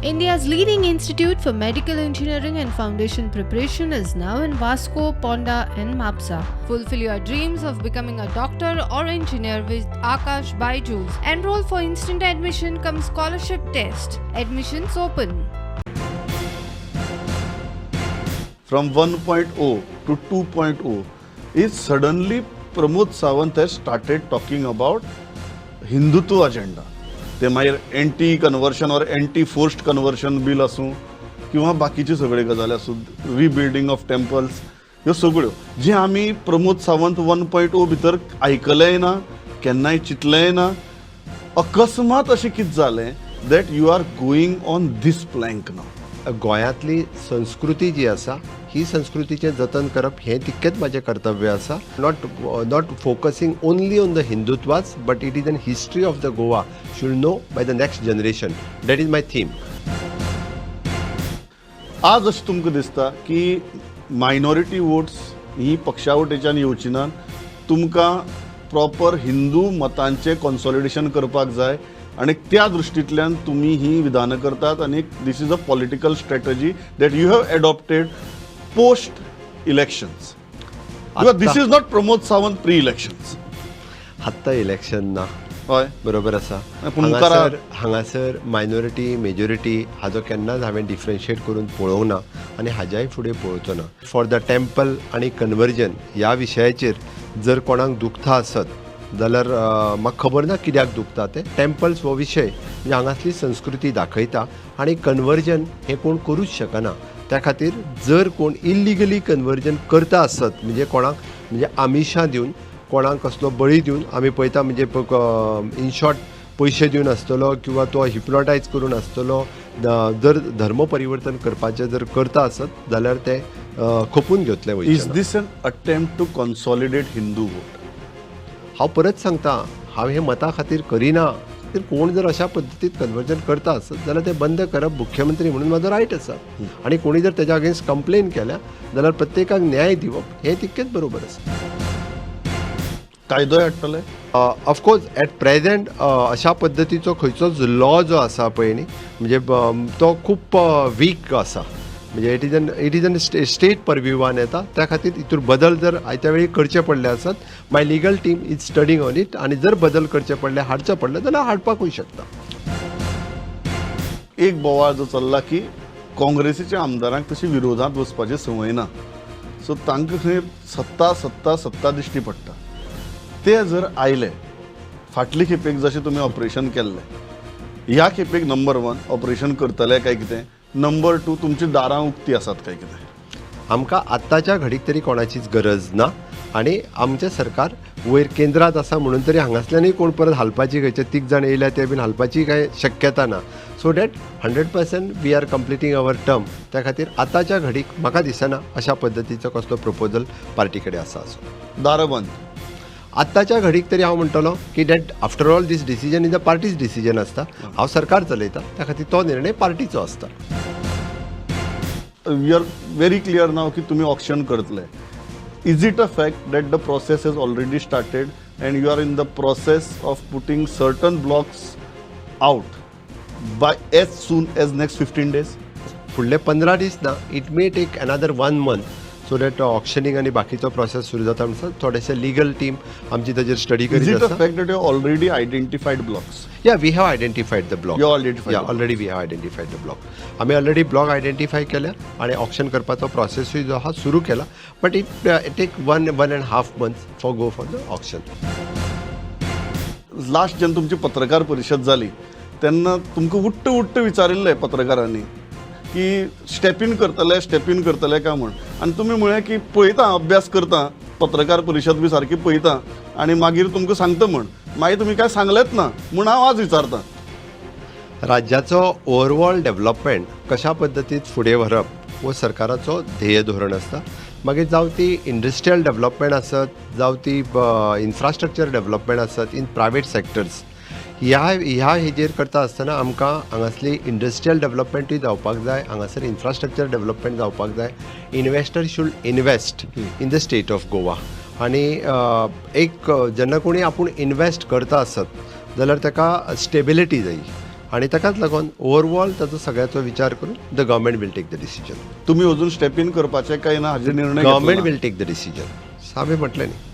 India's leading institute for medical engineering and foundation preparation is now in Vasco, Ponda and Mapsa. Fulfill your dreams of becoming a doctor or engineer with Akash Byju's. Enroll for instant admission cum scholarship test. Admissions open. From 1.0 to 2.0 is suddenly Pramod Sawant has started talking about Hindutva agenda. ते मागीर anti conversion और anti forced conversion bill आसूं किंवा बाकीचे सगळे गजाली आसूं rebuilding of temples ह्यो सगळ्यो जे आमी प्रमोद सावंत 1.0 भितर आयकलेंय ना केन्नाय चिंतलेंय ना अकस्मात अशें कितें जालें that you are going on this plank नाव. गोंयांतली संस्कृती जी आसा ही संस्कृतीचें जतन करप हें तितकेंच म्हजें कर्तव्य आसा. Not focusing only on the हिंदुत्वाच but it is an history of the Goa should know by the next generation. That is my theme. आज अशें तुमकां दिसता की मायनॉरिटी वोट्स ही पक्षावटेच्यान येवची नात, तुमकां प्रॉपर हिंदू मतांचें कॉन्सॉलिडेशन करपाक जाय आणि त्या दृष्टींतल्यान तुम्ही ही विधानं करतात आणि this is a political strategy that you have adopted post elections. This is not Pramod Sawant pre elections. आत्तां इलेक्शन ना. हय बरोबर आसा. हांगासर मायनॉरिटी मेजॉरिटी हाजो केन्नाच हांवें डिफरन्शिएट करून पळोवंक ना आनी हाज्याय फुडें पळोवचो ना. फॉर द टेम्पल आनी कन्वर्जन ह्या विशयाचेर जर कोणाक दुखता आसत जाल्यार म्हाका खबर ना कित्याक दुखता ते. टेम्पल्स हो विशय म्हणजे हांगासली संस्कृती दाखयता आनी कन्वर्जन हें कोण करूच शकना. त्या खातीर जर कोण इल्लिगली कन्वर्जन करता आसत म्हणजे कोणाक म्हणजे आमिशां दिवन कोणाक कसलो बळी दिवन आमी पळयता म्हणजे इन शॉर्ट पयशे दिवन आसतलो किंवा तो हिप्नोटायज करून आसतलो. जर धर्म परिवर्तन करपाचें जर करता आसत जाल्यार ते खपून घेतले वयचे. Is this an attempt to consolidate Hindu vote? हांव परत सांगता हांव हे मता खातीर करिना. तर कोण जर अशा पद्दतीत कन्वर्जन करता आसत जाल्यार ते बंद करप मुख्यमंत्री म्हणून म्हजो रायट आसा आनी कोणी जर तेज्या अगेन्स्ट कंप्लेन केल्या जाल्यार प्रत्येकाक न्याय दिवप हें तितकेंच बरोबर आसा. कायदोय हाडटले? ऑफकोर्स एट प्रेझेंट अशा पद्दतीचो खंयचोच लॉ जो आसा पळय न्ही म्हणजे तो खूब वीक आसा. म्हणजे इट इज एन स्टेट परव्यूवान येता. त्या खातीर हितूर बदल जर आयत्या वेळी करचे पडले आसत my legal team is studying on it आनी जर बदल करचे पडले हाडचे पडले जाल्यार हाडपाकूय शकता. एक बोवाळ जो चल्ला की काँग्रेसीच्या आमदारांक तशी विरोधात वचपाची संवय ना, सो तांकां खंय सत्ता सत्ता सत्ता दिश्टी पडटा. ते जर आयले फाटले खेपेक जशें तुमी ऑपरेशन केल्लें ह्या खेपेक नंबर 1 ऑपरेशन करतले काय कितें, नंबर 2 तुमची दारां उक्ती आसात काय कितें? आमकां आत्ताच्या घडीक तरी कोणाचीच गरज ना आनी आमचें सरकार वयर केंद्रांत आसा म्हणून तरी हांगासल्यानूय कोण परत हालपाची खंयचे 3 जाण येयल्या ते बीन हालपाची कांय शक्यता ना. So that 100% we are completing our term. त्या खातीर आतांच्या घडीक म्हाका दिसना अशा पद्दतीचो कसलो प्रपोजल पार्टी कडेन आसा असो. दारां बंद आत्ताच्या घडीक तरी हांव म्हणटलो की that after all this decision is a party's decision आसता. हांव सरकार चलयता त्या खातीर तो निर्णय पार्टीचो आसता. वी आर व्हेरी क्लियर नाव की तुम्ही ऑक्शन करतले. Is it a fact that the process has already started and you are in the process of putting certain blocks out by as soon as next 15 days? फुडले 15 दीस ना. It may take another 1 month so that auctioning आनी बाकीचो process सुरू जाता म्हणसर थोडेशे legal team आमची ताजेर स्टडी करीत आसा. Is it a fact that you already identified blocks? Yeah we have identified the block. Already we have identified the block. आमी ऑलरेडी ब्लॉक आयडेंटिफाय केल्या आनी ऑक्शन करपाचो प्रोसेसूय जो आहा सुरू केला. But it take 1.5 months for the auction. Last जेन्ना तुमची पत्रकार परिशद जाली तेन्ना तुमकां उट्ट विचारिल्लें पत्रकारांनी की स्टेप इन करतले काय म्हण आनी तुमी म्हळें की पळयता अभ्यास करता पत्रकार परिशद बी सारकी पळयता आनी मागीर तुमकां सांगता म्हण. मागीर तुमी काय सांगलेच ना म्हूण हांव आज विचारतां. राज्याचो ओवरऑल डेव्हलपमेंट कशा पद्दतीत फुडें व्हरप हो सरकाराचो ध्येय धोरण आसता. मागीर जावं ती इंडस्ट्रियल डेव्हलपमेंट आसत जावं ती इन्फ्रास्ट्रक्चर डेव्हलपमेंट आसत इन प्रायवेट सेक्टर्स ह्या हेजेर करता आसतना आमकां हांगासली इंडस्ट्रियल डेव्हलपमेंटूय जावपाक जाय, हांगासर इन्फ्रास्ट्रक्चर डेव्हलपमेंट जावपाक जाय. Investor should invest in the state of Goa. आनी एक जेन्ना कोणी आपूण इन्वेस्ट करता आसत जाल्यार ताका स्टेबिलिटी जायी आनी ताकाच लागून ओवरऑल ताचो सगळ्याचो विचार करून the government will take the decision. तुम्ही अजून स्टेप इन करपाचे काय ना हाचे निर्णय घेतलो गव्हर्मेंट ना? Will take the decision. हांवें म्हटलें न्ही.